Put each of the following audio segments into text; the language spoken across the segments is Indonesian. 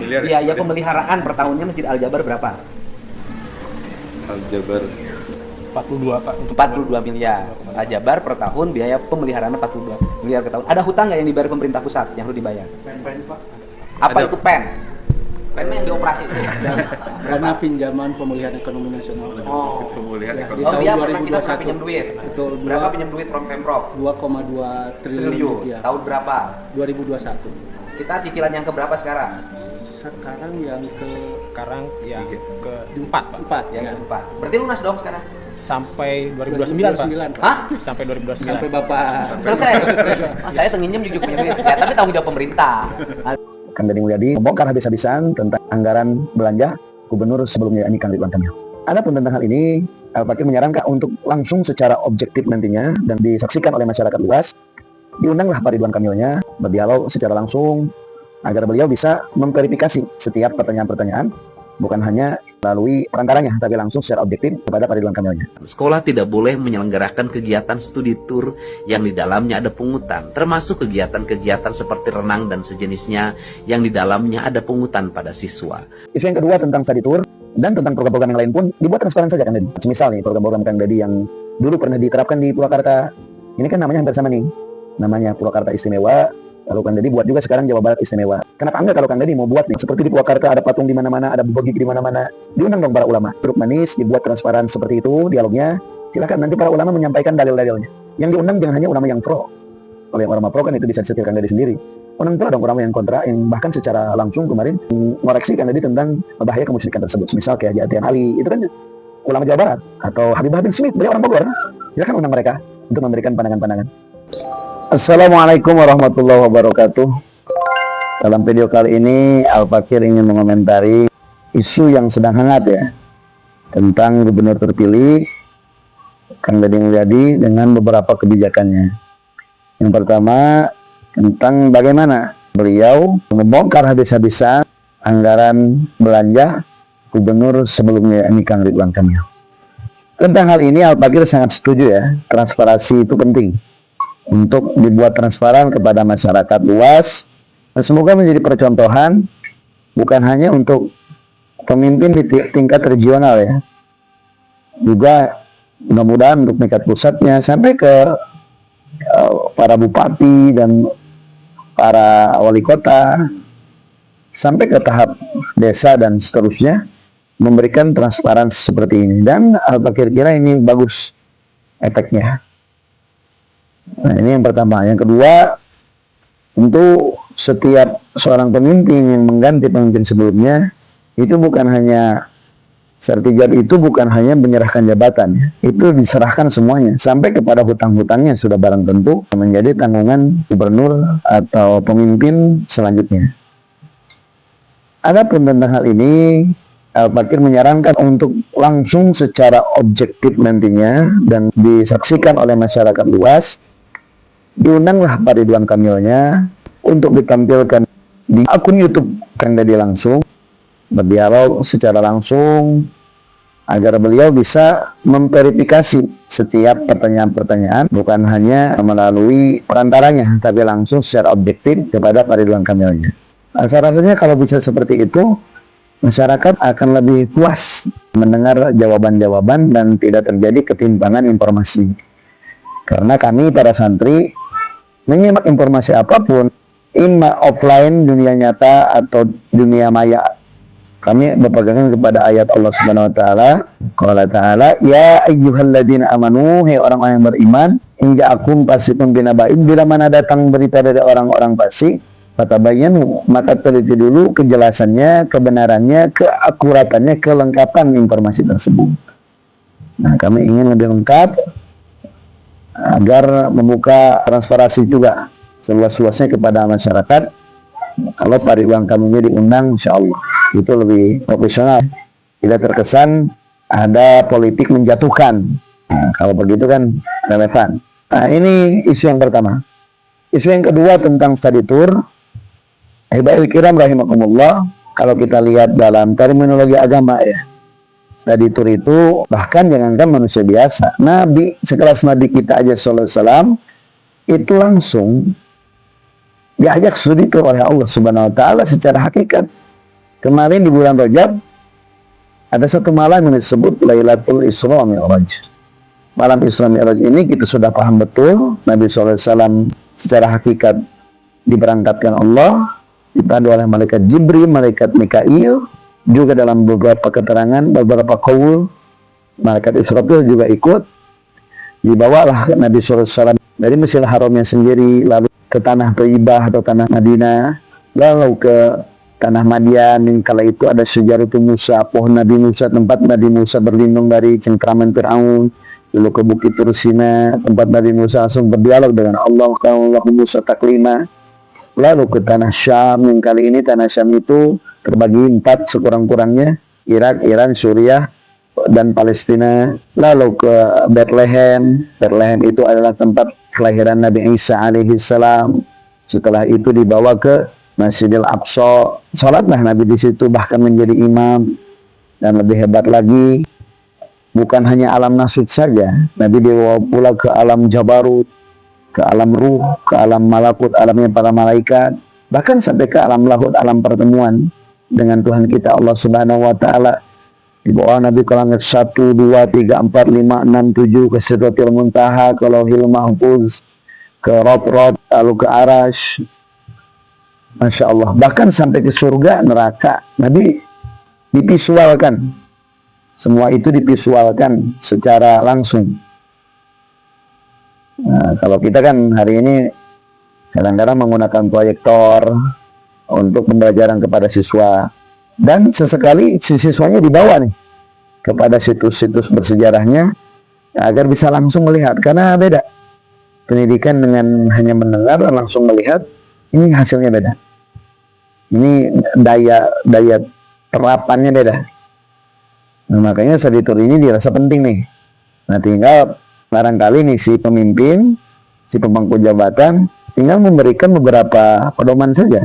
miliar. Biaya pemeliharaan per tahunnya Masjid Al Jabar berapa? Al Jabar 42 Pak. 42 miliar. Al Jabar per tahun biaya pemeliharaan 42 miliar ke tahun. Ada hutang nggak yang dibayar pemerintah pusat yang harus dibayar? Pen Pak. Apa Ada. itu pen? Pen yang dioperasi. Karena pinjaman pemulihan ekonomi nasional. Oh. pemulihan Ya, ekonomi. di Oh, tahun dia pernah kita 2021. pinjam duit. Betul, Berapa pinjam duit from Pemprov? 2,2 triliun Triliun. rupiah. Tahun berapa? 2021. Kita cicilan yang keberapa sekarang? Sekarang yang Sekarang yang keempat Pak. keempat Yang ya. keempat. Berarti lunas dong sekarang? Sampai 2029 Pak. 2029, Pak. Hah? Sampai 2029. Sampai Bapak Selesai. Saya tenginjem juga punya duit. Ya, tapi tanggung jawab pemerintah. Kang Deddy Mulyadi membongkar habis-habisan tentang anggaran belanja gubernur sebelumnya, ini Kang Ridwan Kamil. Adapun tentang hal ini, Al-Fakir menyarankan untuk langsung secara objektif nantinya dan disaksikan oleh masyarakat luas, diundanglah Pak Ridwan Kamilnya berdialog secara langsung agar beliau bisa memverifikasi setiap pertanyaan-pertanyaan, bukan hanya melalui perantaranya, tapi langsung secara objektif kepada Pak Ridwan Kamilnya. Sekolah tidak boleh menyelenggarakan kegiatan studi tour yang di dalamnya ada pungutan, termasuk kegiatan-kegiatan seperti renang dan sejenisnya yang di dalamnya ada pungutan pada siswa. Isu yang kedua tentang study tour dan tentang program-program yang lain pun dibuat transparan saja Kang Deddy. Misal nih program-program Kang Deddy yang dulu pernah diterapkan di Purwakarta, ini kan namanya hampir sama nih, namanya Purwakarta Istimewa. Lalu Kang Deddy buat juga sekarang Jawa Barat Istimewa. Kenapa enggak kalau Kang Deddy mau buat nih seperti di Purwakarta ada patung di mana-mana, ada bubegik di mana-mana, diundang dong para ulama. Grup manis dibuat transparan seperti itu dialognya. Silakan nanti para ulama menyampaikan dalil-dalilnya. Yang diundang jangan hanya ulama yang pro. Kalau yang ulama pro kan itu bisa disetir Kang Deddy sendiri. Undang pula dong ulama yang kontra, yang bahkan secara langsung kemarin mengoreksi Kang Deddy tentang bahaya kemusyrikan tersebut. Misal kayak Haji Atian Ali, itu kan ulama Jawa Barat, atau Habibah bin Smith, beliau orang Bogor. Silakan undang mereka untuk memberikan pandangan-pandangan. Assalamualaikum warahmatullahi wabarakatuh. Dalam video kali ini Al-Fakir ingin mengomentari isu yang sedang hangat ya, tentang gubernur terpilih Kang Deddy Mulyadi dengan beberapa kebijakannya. Yang pertama tentang bagaimana beliau membongkar habis-habisan anggaran belanja gubernur sebelumnya, ini Kang Ridwan Kamil. Tentang hal ini Al-Fakir sangat setuju ya, transparansi itu penting untuk dibuat transparan kepada masyarakat luas, dan semoga menjadi percontohan bukan hanya untuk pemimpin di tingkat regional ya, juga mudah-mudahan untuk tingkat pusatnya sampai ke para bupati dan para wali kota sampai ke tahap desa dan seterusnya, memberikan transparansi seperti ini, dan Al-Fakir kira ini bagus efeknya. Nah, ini yang pertama. Yang kedua, tentu setiap seorang pemimpin yang mengganti pemimpin sebelumnya itu bukan hanya sertifikat, itu bukan hanya menyerahkan jabatan ya. Itu diserahkan semuanya sampai kepada hutang-hutangnya sudah barang tentu menjadi tanggungan gubernur atau pemimpin selanjutnya. Adapun tentang hal ini, Al-Fakir menyarankan untuk langsung secara objektif nantinya dan disaksikan oleh masyarakat luas, diundanglah Pak Ridwan Kamilnya untuk ditampilkan di akun YouTube Kang Deddy langsung, berdialog secara langsung agar beliau bisa memverifikasi setiap pertanyaan-pertanyaan, bukan hanya melalui perantaranya, tapi langsung secara objektif kepada Pak Ridwan Kamilnya. Saya rasanya kalau bisa seperti itu, masyarakat akan lebih puas mendengar jawaban-jawaban dan tidak terjadi ketimpangan informasi. Karena kami para santri menyimak informasi apapun, imma offline dunia nyata atau dunia maya, kami berpegangan kepada ayat Allah Subhanahu wa taala. Qala ta'ala, ya ayyuhalladzina amanu, hai orang-orang yang beriman, in ja'akum fasiqun binaba'in, bila mana datang berita dari orang-orang fasik, fatabayyanu, maka teliti dulu kejelasannya, kebenarannya, keakuratannya, kelengkapan informasi tersebut. Nah, kami ingin lebih lengkap agar membuka transparansi juga seluas-luasnya kepada masyarakat. Kalau Pak Ridwan Kamilnya diundang, insya Allah itu lebih profesional, tidak terkesan ada politik menjatuhkan. Nah, kalau begitu kan relevan. Nah, ini isu yang pertama. Isu yang kedua tentang study tour. Ibail kiram rahimakumullah, kalau kita lihat dalam terminologi agama ya, study tour itu bahkan jangankan manusia biasa, Nabi, sekelas Nabi kita aja sallallahu alaihi wasallam itu langsung diajak studi tour oleh Allah Subhanahu wa taala secara hakikat. Kemarin di bulan Rajab ada satu malam yang disebut Lailatul Isra Mi'raj. Malam Isra Mi'raj ini kita sudah paham betul Nabi SAW secara hakikat diberangkatkan Allah, dipandu oleh malaikat Jibril, malaikat Mikail, juga dalam beberapa keterangan, beberapa qaul malaikat Israfil juga ikut. Dibawalah Nabi SAW dari Masjidil Haramnya sendiri, lalu ke tanah Thayyibah atau tanah Madinah, lalu ke tanah Madian yang kala itu ada Syajaratul Musa, pohon Nabi Musa, tempat Nabi Musa berlindung dari cengkraman Fir'aun. Lalu ke Bukit Tursina, tempat Nabi Musa langsung berdialog dengan Allah, Allah Musa taklima. Lalu ke tanah Syam, yang kali ini tanah Syam itu terbagi 4 sekurang-kurangnya, Irak, Iran, Suriah, dan Palestina. Lalu ke Bethlehem. Bethlehem itu adalah tempat kelahiran Nabi Isa alaihissalam. Setelah itu dibawa ke Masjidil Aqsa, salatlah Nabi di situ, bahkan menjadi imam. Dan lebih hebat lagi, bukan hanya alam nasud saja, Nabi dibawa pula ke alam Jabarut, ke alam ruh, ke alam malakut, alamnya para malaikat, bahkan sampai ke alam lahut, alam pertemuan dengan Tuhan kita Allah Subhanahu wa Ta'ala. Dibawa Nabi ke langit 1, 2, 3, 4, 5, 6, 7, ke Sidratil Muntaha, ke Lauhil Mahfuz, ke Rot-Rot, lalu ke Arash. Masya Allah, bahkan sampai ke surga, neraka, Nabi divisualkan. Semua itu divisualkan secara langsung. Nah, kalau kita kan hari ini kadang-kadang menggunakan proyektor untuk pembelajaran kepada siswa. Dan sesekali siswanya dibawa nih kepada situs-situs bersejarahnya agar bisa langsung melihat. Karena beda. Pendidikan dengan hanya mendengar dan langsung melihat, ini hasilnya beda. Ini daya terapannya beda. Nah, makanya study tour ini dirasa penting nih. Nah, tinggal barangkali nih si pemimpin, si pemangku jabatan tinggal memberikan beberapa pedoman saja.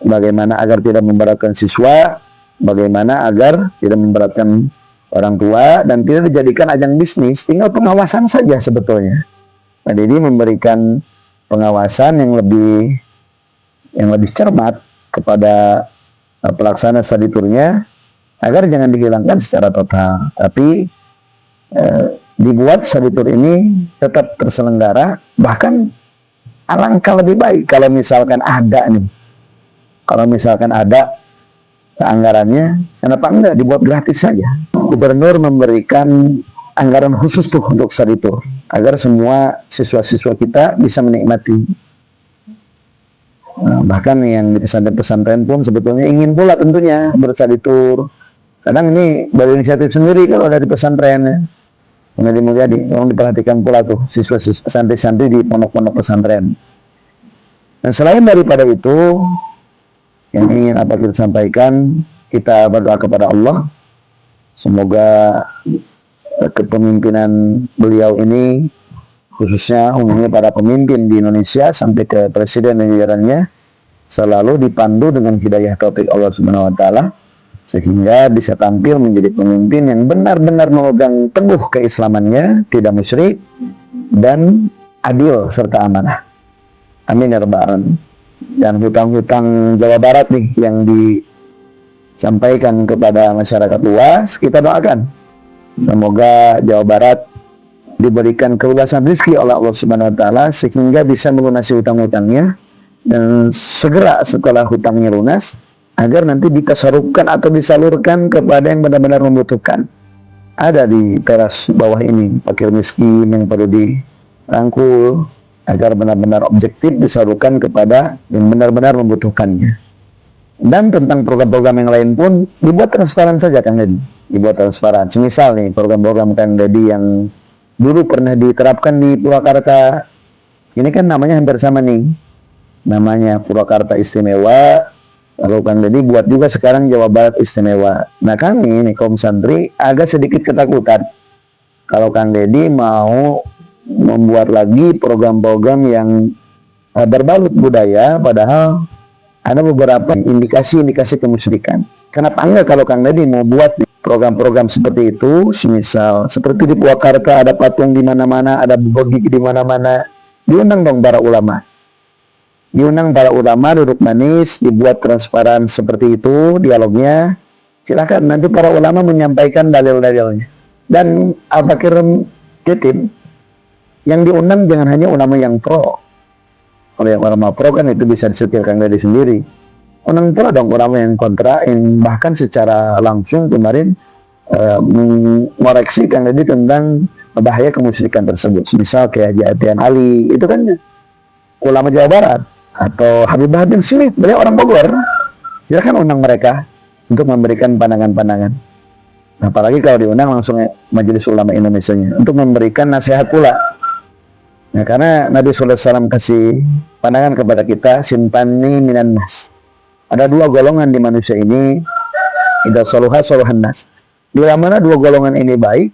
Bagaimana agar tidak memberatkan siswa, bagaimana agar tidak memberatkan orang tua, dan tidak dijadikan ajang bisnis, tinggal pengawasan saja sebetulnya. Nah, jadi memberikan pengawasan yang lebih cermat kepada pelaksana study tour-nya, agar jangan dihilangkan secara total, tapi dibuat study tour ini tetap terselenggara. Bahkan alangkah lebih baik kalau misalkan ada anggarannya, kenapa enggak dibuat gratis saja. Gubernur memberikan anggaran khusus tuh untuk study tour agar semua siswa-siswa kita bisa menikmati. Nah, bahkan yang di pesantren-pesantren pun sebetulnya ingin pula tentunya berstudy tour. Kadang ini berinisiatif sendiri kalau dari pesantren. Kemudian Mulyadi, tolong diperhatikan pula tuh siswa-siswa santri-santri di pondok-pondok pesantren. Dan selain daripada itu, yang ingin apa kita sampaikan, kita berdoa kepada Allah. Semoga kepemimpinan beliau ini, khususnya umumnya para pemimpin di Indonesia sampai ke presiden dan jajarannya, selalu dipandu dengan hidayah taufik Allah Subhanahu wa Ta'ala, sehingga bisa tampil menjadi pemimpin yang benar-benar memegang teguh keislamannya, tidak musyrik dan adil serta amanah. Amin ya rabbal alamin. Dan hutang-hutang Jawa Barat nih yang disampaikan kepada masyarakat luas, kita doakan semoga Jawa Barat diberikan keluasan rezeki oleh Allah Subhanahu wa Ta'ala sehingga bisa melunasi hutang-hutangnya, dan segera setelah hutangnya lunas agar nanti ditasarufkan atau disalurkan kepada yang benar-benar membutuhkan. Ada di teras bawah ini fakir miskin yang perlu dirangkul agar benar-benar objektif disalurkan kepada yang benar-benar membutuhkannya. Dan tentang program-program yang lain pun dibuat transparan saja Kang Deddy, dibuat transparan. Semisal nih program-program Kang Deddy yang dulu pernah diterapkan di Purwakarta, ini kan namanya hampir sama nih, namanya Purwakarta Istimewa. Lalu Kang Deddy buat juga sekarang Jawa Barat Istimewa. Nah, kami nih kaum santri agak sedikit ketakutan kalau Kang Deddy mau membuat lagi program-program yang berbalut budaya, padahal ada beberapa indikasi-indikasi kemusyrikan. Kenapa enggak kalau Kang Deddy mau buat program-program seperti itu, semisal seperti di Purwakarta ada patung di mana-mana, ada bogigi di mana-mana, diundang dong para ulama. diundang para ulama duduk manis, dibuat transparan seperti itu dialognya. Silakan nanti para ulama menyampaikan dalil-dalilnya. Dan Al-Fakir Titip yang diundang jangan hanya ulama yang pro. Kalau yang ulama pro kan itu bisa disetirkan dari sendiri. Undang pro dong ulama yang kontra, yang bahkan secara langsung kemarin mengoreksi Kang Deddy tentang bahaya kemusyrikan tersebut. Misal kayak Haji Atian Ali, itu kan ulama Jawa Barat. Atau Habib Bahdim Smith, beliau orang Bogor. Silakan undang mereka untuk memberikan pandangan-pandangan. Apalagi kalau diundang langsung Majelis Ulama Indonesia-nya untuk memberikan nasihat pula. Nah, karena Nabi SAW kasih pandangan kepada kita, simpani minan nas. Ada dua golongan di manusia ini, idza saluha saluhan nas. Bila mana dua golongan ini baik,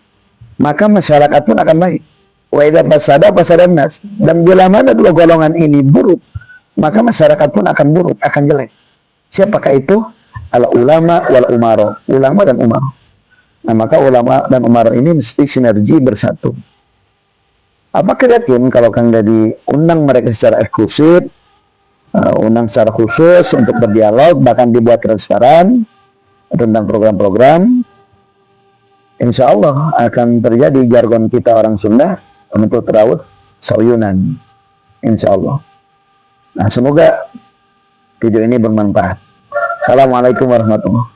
maka masyarakat pun akan baik. Wa idza fasada fasadan nas. Dan bila mana dua golongan ini buruk, maka masyarakat pun akan buruk, akan jelek. Siapakah itu? Al-ulama wal umaro. Ulama dan umaro. Nah, maka ulama dan umaro ini mesti sinergi bersatu. Apakah yakin kalau Kang Deddy undang mereka secara eksklusif, undang secara khusus untuk berdialog, bahkan dibuat transparan tentang program-program, insya Allah akan terjadi jargon kita orang Sunda untuk terawih sauyunan. Insya Allah. Nah, semoga video ini bermanfaat. Assalamualaikum warahmatullahi wabarakatuh.